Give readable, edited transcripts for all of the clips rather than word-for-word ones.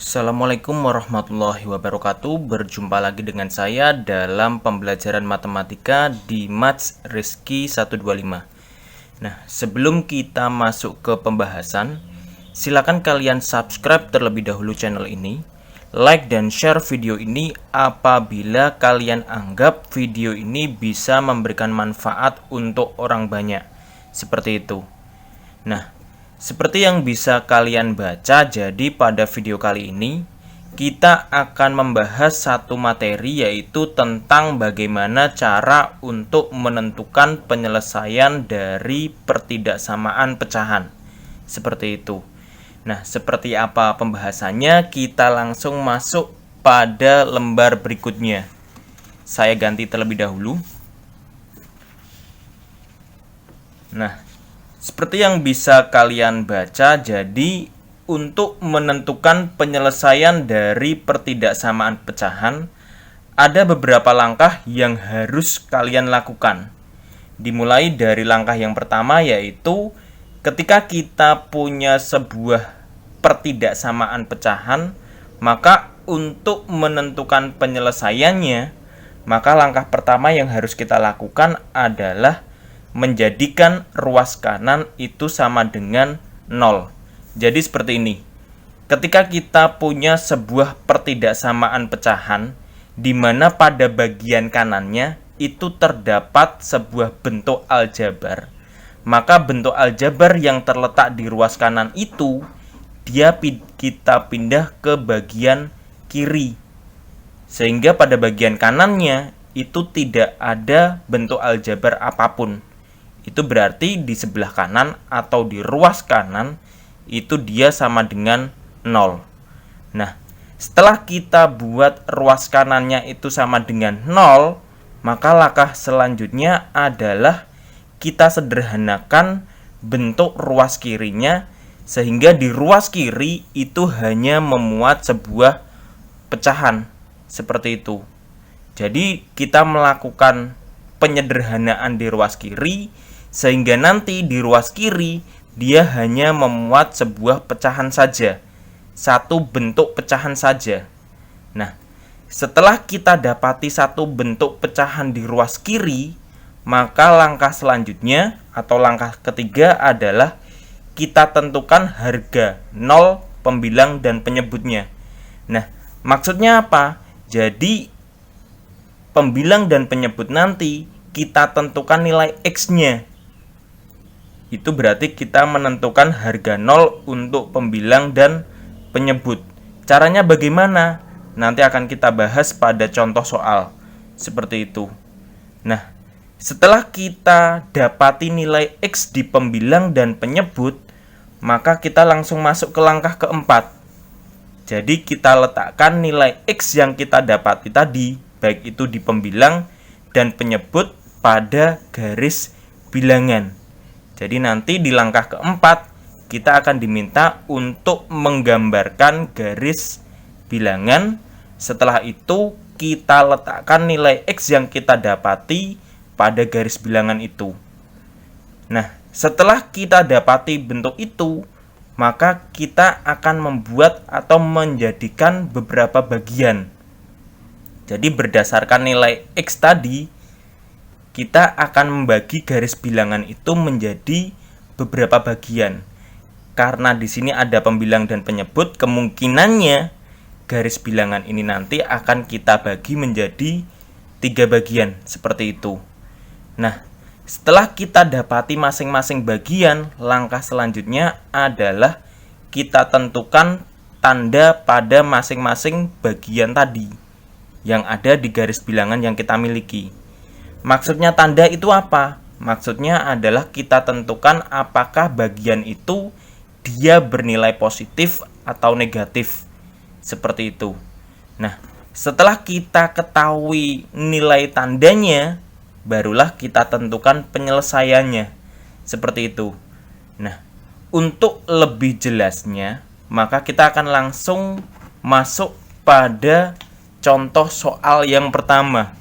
Assalamualaikum warahmatullahi wabarakatuh. Berjumpa lagi dengan saya dalam pembelajaran matematika di Maths Rizky 125. Nah, sebelum kita masuk ke pembahasan, silakan kalian subscribe terlebih dahulu channel ini, like dan share video ini apabila kalian anggap video ini bisa memberikan manfaat untuk orang banyak. Seperti itu. Nah, seperti yang bisa kalian baca, jadi pada video kali ini kita akan membahas satu materi, yaitu tentang bagaimana cara untuk menentukan penyelesaian dari pertidaksamaan pecahan. Seperti itu. Nah, seperti apa pembahasannya? Kita langsung masuk pada lembar berikutnya. Saya ganti terlebih dahulu. Nah, seperti yang bisa kalian baca, jadi untuk menentukan penyelesaian dari pertidaksamaan pecahan, ada beberapa langkah yang harus kalian lakukan. Dimulai dari langkah yang pertama, yaitu ketika kita punya sebuah pertidaksamaan pecahan, maka untuk menentukan penyelesaiannya, maka langkah pertama yang harus kita lakukan adalah menjadikan ruas kanan itu sama dengan 0. Jadi seperti ini. Ketika kita punya sebuah pertidaksamaan pecahan, di mana pada bagian kanannya itu terdapat sebuah bentuk aljabar, maka bentuk aljabar yang terletak di ruas kanan itu, kita pindah ke bagian kiri. Sehingga pada bagian kanannya itu tidak ada bentuk aljabar apapun. Itu berarti di sebelah kanan atau di ruas kanan itu dia sama dengan 0. Nah, setelah kita buat ruas kanannya itu sama dengan 0, maka langkah selanjutnya adalah kita sederhanakan bentuk ruas kirinya, sehingga di ruas kiri itu hanya memuat sebuah pecahan. Seperti itu. Jadi kita melakukan penyederhanaan di ruas kiri, sehingga nanti di ruas kiri dia hanya memuat sebuah pecahan saja, satu bentuk pecahan saja. Nah, setelah kita dapati satu bentuk pecahan di ruas kiri, maka langkah selanjutnya atau langkah ketiga adalah kita tentukan harga 0, pembilang dan penyebutnya. Nah, maksudnya apa? Jadi pembilang dan penyebut nanti kita tentukan nilai X-nya. Itu berarti kita menentukan harga 0 untuk pembilang dan penyebut. Caranya bagaimana? Nanti akan kita bahas pada contoh soal. Seperti itu. Nah, setelah kita dapati nilai X di pembilang dan penyebut, maka kita langsung masuk ke langkah keempat. Jadi kita letakkan nilai X yang kita dapati tadi, baik itu di pembilang dan penyebut, pada garis bilangan. Jadi nanti di langkah keempat kita akan diminta untuk menggambarkan garis bilangan. Setelah itu kita letakkan nilai X yang kita dapati pada garis bilangan itu. Nah, setelah kita dapati bentuk itu, maka kita akan membuat atau menjadikan beberapa bagian. Jadi berdasarkan nilai X tadi, kita akan membagi garis bilangan itu menjadi beberapa bagian. Karena di sini ada pembilang dan penyebut, kemungkinannya garis bilangan ini nanti akan kita bagi menjadi 3 bagian, seperti itu. Nah, setelah kita dapati masing-masing bagian, langkah selanjutnya adalah kita tentukan tanda pada masing-masing bagian tadi yang ada di garis bilangan yang kita miliki. Maksudnya tanda itu apa? Maksudnya adalah kita tentukan apakah bagian itu dia bernilai positif atau negatif. Seperti itu. Nah, setelah kita ketahui nilai tandanya, barulah kita tentukan penyelesaiannya. Seperti itu. Nah, untuk lebih jelasnya, maka kita akan langsung masuk pada contoh soal yang pertama.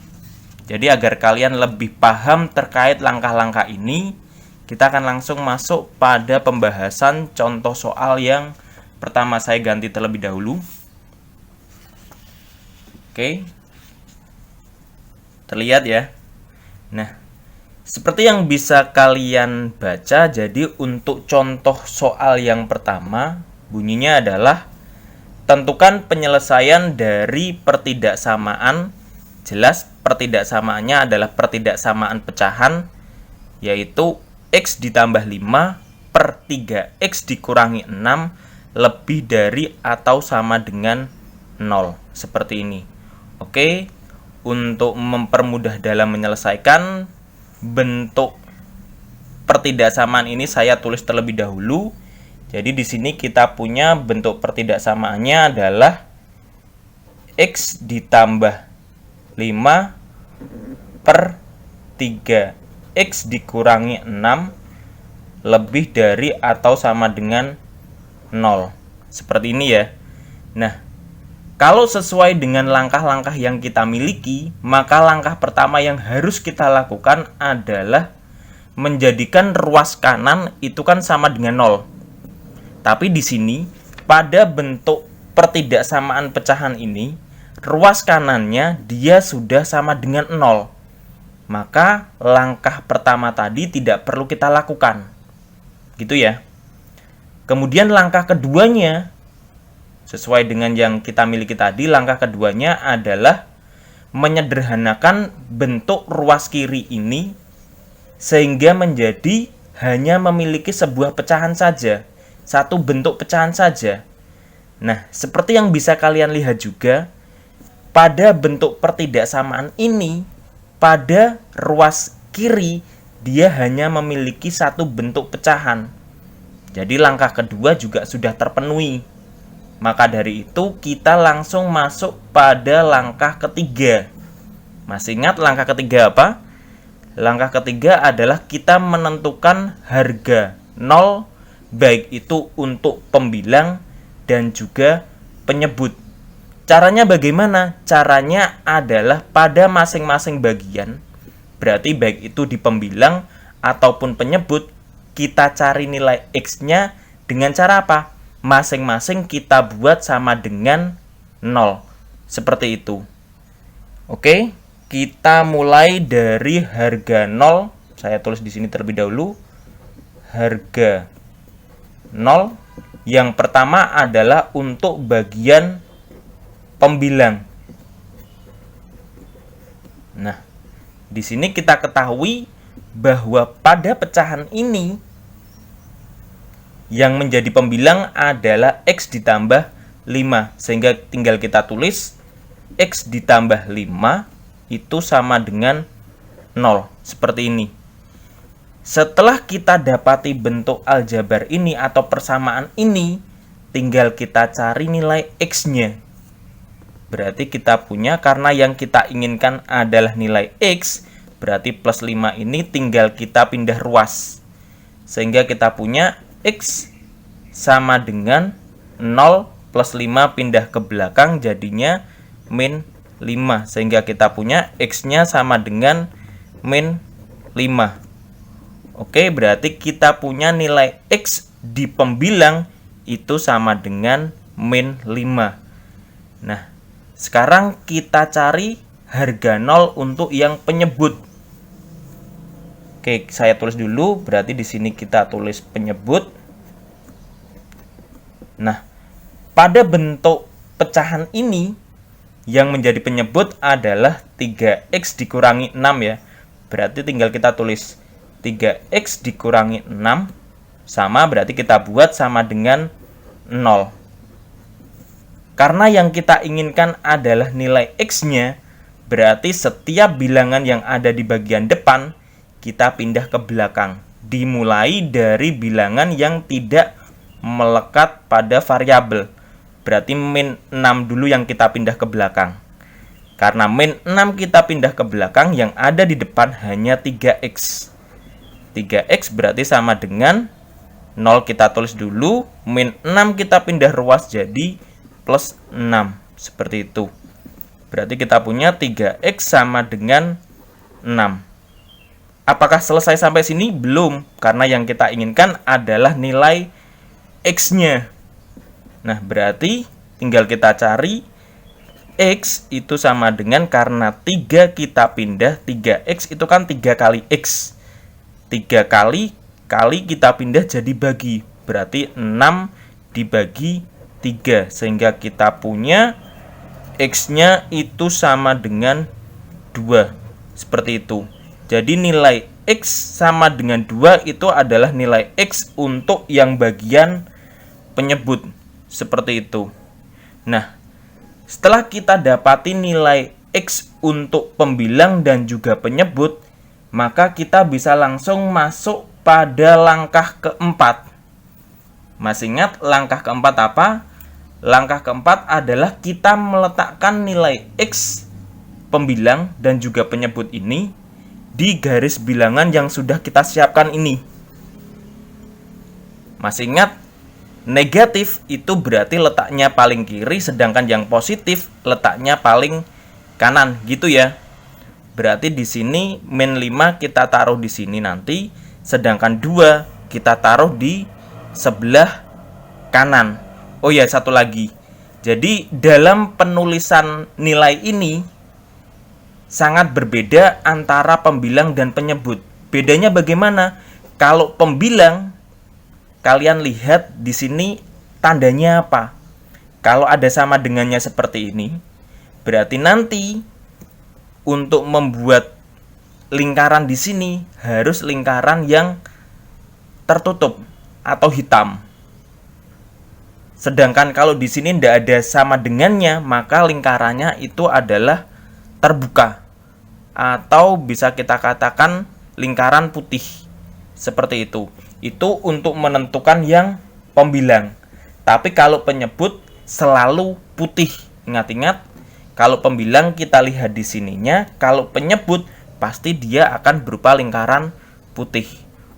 Jadi agar kalian lebih paham terkait langkah-langkah ini, kita akan langsung masuk pada pembahasan contoh soal yang pertama. Saya ganti terlebih dahulu. Oke. Terlihat ya. Nah, seperti yang bisa kalian baca, jadi untuk contoh soal yang pertama, bunyinya adalah tentukan penyelesaian dari pertidaksamaan. Jelas pertidaksamaannya adalah pertidaksamaan pecahan, yaitu X ditambah 5 per 3X dikurangi 6 lebih dari atau sama dengan 0. Seperti ini. Oke, untuk mempermudah dalam menyelesaikan, bentuk pertidaksamaan ini saya tulis terlebih dahulu. Jadi di sini kita punya bentuk pertidaksamaannya adalah X ditambah 5 per 3X dikurangi 6 lebih dari atau sama dengan 0. Seperti ini ya. Nah, kalau sesuai dengan langkah-langkah yang kita miliki, maka langkah pertama yang harus kita lakukan adalah menjadikan ruas kanan itu kan sama dengan 0. Tapi di sini, pada bentuk pertidaksamaan pecahan ini, ruas kanannya dia sudah sama dengan 0. Maka langkah pertama tadi tidak perlu kita lakukan. Gitu ya. Kemudian langkah keduanya, sesuai dengan yang kita miliki tadi, langkah keduanya adalah menyederhanakan bentuk ruas kiri ini sehingga menjadi hanya memiliki sebuah pecahan saja, satu bentuk pecahan saja. Nah, seperti yang bisa kalian lihat juga, pada bentuk pertidaksamaan ini, pada ruas kiri, dia hanya memiliki satu bentuk pecahan. Jadi langkah kedua juga sudah terpenuhi. Maka dari itu kita langsung masuk pada langkah ketiga. Masih ingat langkah ketiga apa? Langkah ketiga adalah kita menentukan harga 0, baik itu untuk pembilang dan juga penyebut. Caranya bagaimana? Caranya adalah pada masing-masing bagian, berarti baik itu di pembilang ataupun penyebut, kita cari nilai X-nya dengan cara apa? Masing-masing kita buat sama dengan 0. Seperti itu. Oke, kita mulai dari harga 0. Saya tulis di sini terlebih dahulu. Harga 0. Yang pertama adalah untuk bagian pembilang. Nah, di sini kita ketahui bahwa pada pecahan ini yang menjadi pembilang adalah X ditambah 5. Sehingga tinggal kita tulis X ditambah 5 itu sama dengan 0. Seperti ini. Setelah kita dapati bentuk aljabar ini atau persamaan ini, tinggal kita cari nilai X-nya. Berarti kita punya, karena yang kita inginkan adalah nilai X, berarti plus 5 ini tinggal kita pindah ruas. Sehingga kita punya X sama dengan 0 plus 5 pindah ke belakang jadinya min 5. Sehingga kita punya X-nya sama dengan min 5. Oke, berarti kita punya nilai X di pembilang itu sama dengan min 5. Nah, sekarang kita cari harga 0 untuk yang penyebut. Oke, saya tulis dulu, berarti di sini kita tulis penyebut. Nah, pada bentuk pecahan ini yang menjadi penyebut adalah 3X dikurangi 6 ya. Berarti tinggal kita tulis 3X dikurangi 6 sama, berarti kita buat sama dengan 0. Karena yang kita inginkan adalah nilai X-nya, berarti setiap bilangan yang ada di bagian depan kita pindah ke belakang. Dimulai dari bilangan yang tidak melekat pada variabel. Berarti min 6 dulu yang kita pindah ke belakang. Karena min 6 kita pindah ke belakang, yang ada di depan hanya 3X. 3X berarti sama dengan 0 kita tulis dulu, min 6 kita pindah ruas jadi plus 6. Seperti itu. Berarti kita punya 3X sama dengan 6. Apakah selesai sampai sini? Belum, karena yang kita inginkan adalah nilai X-nya. Nah, berarti tinggal kita cari X itu sama dengan, karena 3 kita pindah, 3X itu kan 3 kali X. 3 kali kita pindah jadi bagi. Berarti 6 dibagi 3. Sehingga kita punya X-nya itu sama dengan 2. Seperti itu. Jadi nilai X sama dengan 2 itu adalah nilai X untuk yang bagian penyebut. Seperti itu. Nah, setelah kita dapati nilai X untuk pembilang dan juga penyebut, maka kita bisa langsung masuk pada langkah keempat. Masih ingat langkah keempat apa? Langkah keempat adalah kita meletakkan nilai X pembilang dan juga penyebut ini di garis bilangan yang sudah kita siapkan ini. Masih ingat? Negatif itu berarti letaknya paling kiri, sedangkan yang positif letaknya paling kanan, gitu ya. Berarti di sini min 5 kita taruh di sini nanti, sedangkan 2 kita taruh di sebelah kanan. Oh ya, satu lagi. Jadi dalam penulisan nilai ini sangat berbeda antara pembilang dan penyebut. Bedanya bagaimana? Kalau pembilang, kalian lihat di sini tandanya apa? Kalau ada sama dengannya seperti ini, berarti nanti untuk membuat lingkaran di sini harus lingkaran yang tertutup atau hitam. Sedangkan kalau di sini tidak ada sama dengannya, maka lingkarannya itu adalah terbuka atau bisa kita katakan lingkaran putih. Seperti itu. Itu untuk menentukan yang pembilang. Tapi kalau penyebut selalu putih. Ingat-ingat, kalau pembilang kita lihat di sininya, kalau penyebut pasti dia akan berupa lingkaran putih.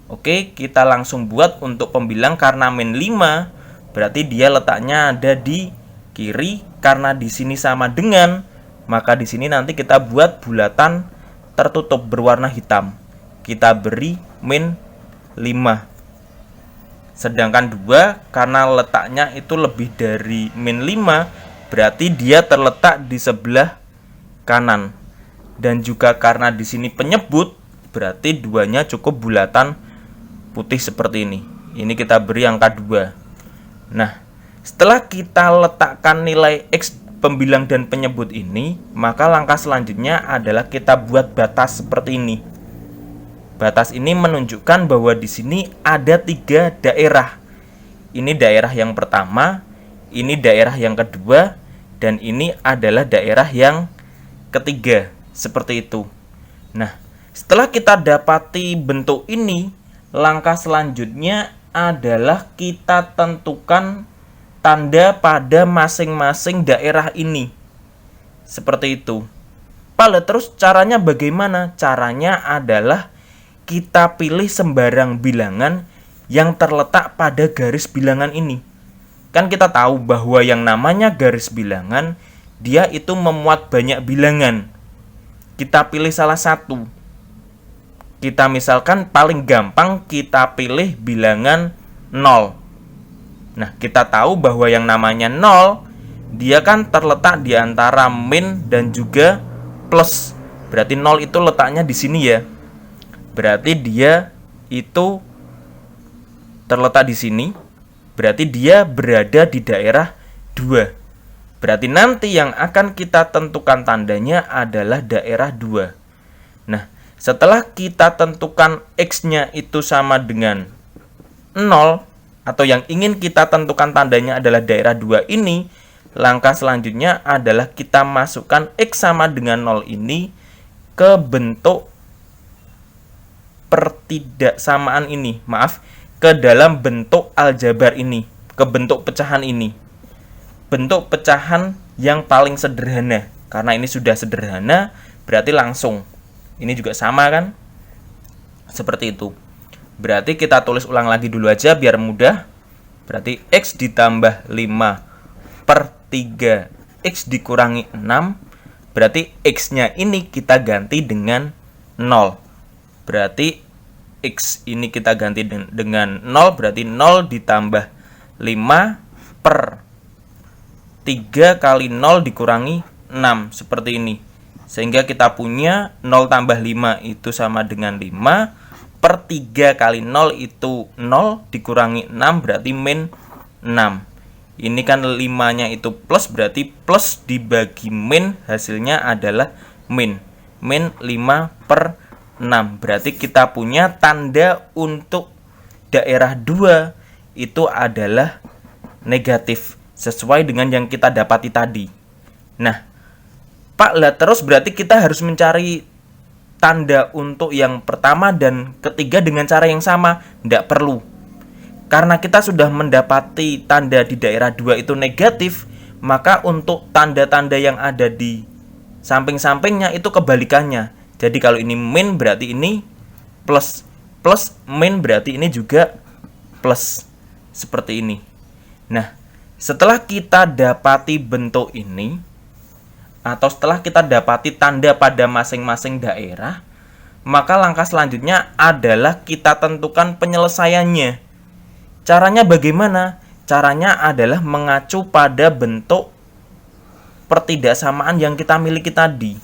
Oke, kita langsung buat untuk pembilang. Karena min 5 berarti dia letaknya ada di kiri. Karena di sini sama dengan, maka di sini nanti kita buat bulatan tertutup berwarna hitam. Kita beri min 5. Sedangkan 2 karena letaknya itu lebih dari min 5, berarti dia terletak di sebelah kanan. Dan juga karena di sini penyebut, berarti 2-nya cukup bulatan putih seperti ini. Ini kita beri angka 2. Nah, setelah kita letakkan nilai X pembilang dan penyebut ini, maka langkah selanjutnya adalah kita buat batas seperti ini. Batas ini menunjukkan bahwa di sini ada 3 daerah. Ini daerah yang pertama, ini daerah yang kedua, dan ini adalah daerah yang ketiga. Seperti itu. Nah, setelah kita dapati bentuk ini, langkah selanjutnya adalah kita tentukan tanda pada masing-masing daerah ini. Seperti itu. Terus caranya bagaimana? Caranya adalah kita pilih sembarang bilangan yang terletak pada garis bilangan ini. Kan kita tahu bahwa yang namanya garis bilangan, dia itu memuat banyak bilangan. Kita pilih salah satu. Kita misalkan paling gampang kita pilih bilangan 0. Nah, kita tahu bahwa yang namanya 0, dia kan terletak di antara min dan juga plus. Berarti 0 itu letaknya di sini ya. Berarti dia itu terletak di sini. Berarti dia berada di daerah 2. Berarti nanti yang akan kita tentukan tandanya adalah daerah 2. Nah, setelah kita tentukan X-nya itu sama dengan 0, atau yang ingin kita tentukan tandanya adalah daerah 2 ini, langkah selanjutnya adalah kita masukkan X sama dengan 0 ini ke bentuk pertidaksamaan ini, ke dalam bentuk aljabar ini, ke bentuk pecahan ini. Bentuk pecahan yang paling sederhana. Karena ini sudah sederhana, berarti langsung. Ini juga sama kan? Seperti itu. Berarti kita tulis ulang lagi dulu aja biar mudah. Berarti X ditambah 5/3 X dikurangi 6. Berarti X-nya ini kita ganti dengan 0. Berarti X ini kita ganti dengan 0. Berarti 0 ditambah 5/3 kali 0 dikurangi 6 seperti ini. Sehingga kita punya 0 tambah 5 itu sama dengan 5, per 3 kali 0 itu 0, dikurangi 6 berarti min 6. Ini kan 5-nya itu plus, berarti plus dibagi min, hasilnya adalah min 5 per 6. Berarti kita punya tanda untuk daerah 2 itu adalah negatif, sesuai dengan yang kita dapati tadi. Nah, Pak, lah terus berarti kita harus mencari tanda untuk yang pertama dan ketiga dengan cara yang sama? Tidak perlu. Karena kita sudah mendapati tanda di daerah 2 itu negatif, maka untuk tanda-tanda yang ada di samping-sampingnya itu kebalikannya. Jadi kalau ini min berarti ini plus. Plus min berarti ini juga plus. Seperti ini. Nah, setelah kita dapati bentuk ini, atau setelah kita dapati tanda pada masing-masing daerah, maka langkah selanjutnya adalah kita tentukan penyelesaiannya. Caranya bagaimana? Caranya adalah mengacu pada bentuk pertidaksamaan yang kita miliki tadi.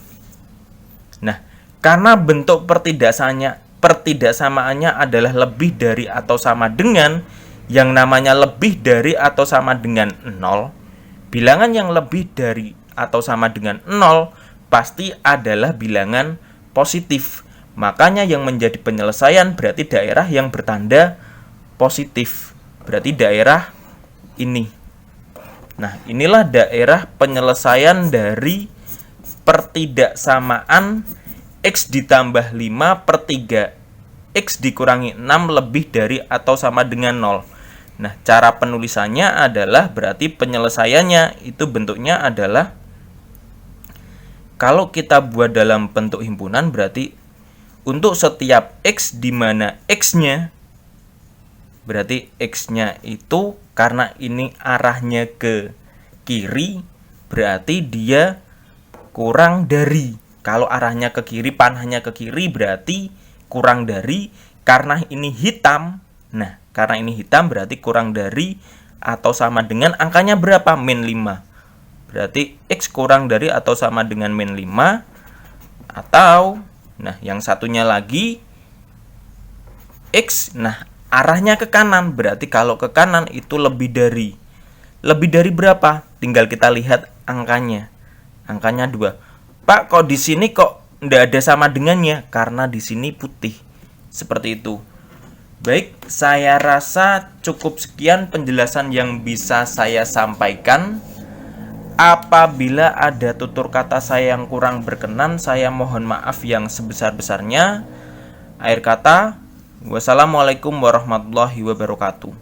Nah, karena bentuk pertidaksamaannya adalah lebih dari atau sama dengan, yang namanya lebih dari atau sama dengan 0, bilangan yang lebih dari atau sama dengan 0 pasti adalah bilangan positif. Makanya yang menjadi penyelesaian berarti daerah yang bertanda positif. Berarti daerah ini. Nah, inilah daerah penyelesaian dari pertidaksamaan X ditambah 5 per 3 X dikurangi 6 lebih dari atau sama dengan 0. Nah, cara penulisannya adalah berarti penyelesaiannya itu bentuknya adalah, kalau kita buat dalam bentuk himpunan berarti untuk setiap X di mana X-nya, berarti X-nya itu karena ini arahnya ke kiri, berarti dia kurang dari. Kalau arahnya ke kiri, panahnya ke kiri, berarti kurang dari. Karena ini hitam, nah karena ini hitam berarti kurang dari atau sama dengan angkanya berapa? Min 5. Berarti X kurang dari atau sama dengan min 5. Atau, nah yang satunya lagi X, nah arahnya ke kanan, berarti kalau ke kanan itu lebih dari. Lebih dari berapa? Tinggal kita lihat angkanya. Angkanya 2. Pak, kok di sini kok nggak ada sama dengannya? Karena di sini putih. Seperti itu. Baik, saya rasa cukup sekian penjelasan yang bisa saya sampaikan. Apabila ada tutur kata saya yang kurang berkenan, saya mohon maaf yang sebesar-besarnya. Akhir kata, wassalamualaikum warahmatullahi wabarakatuh.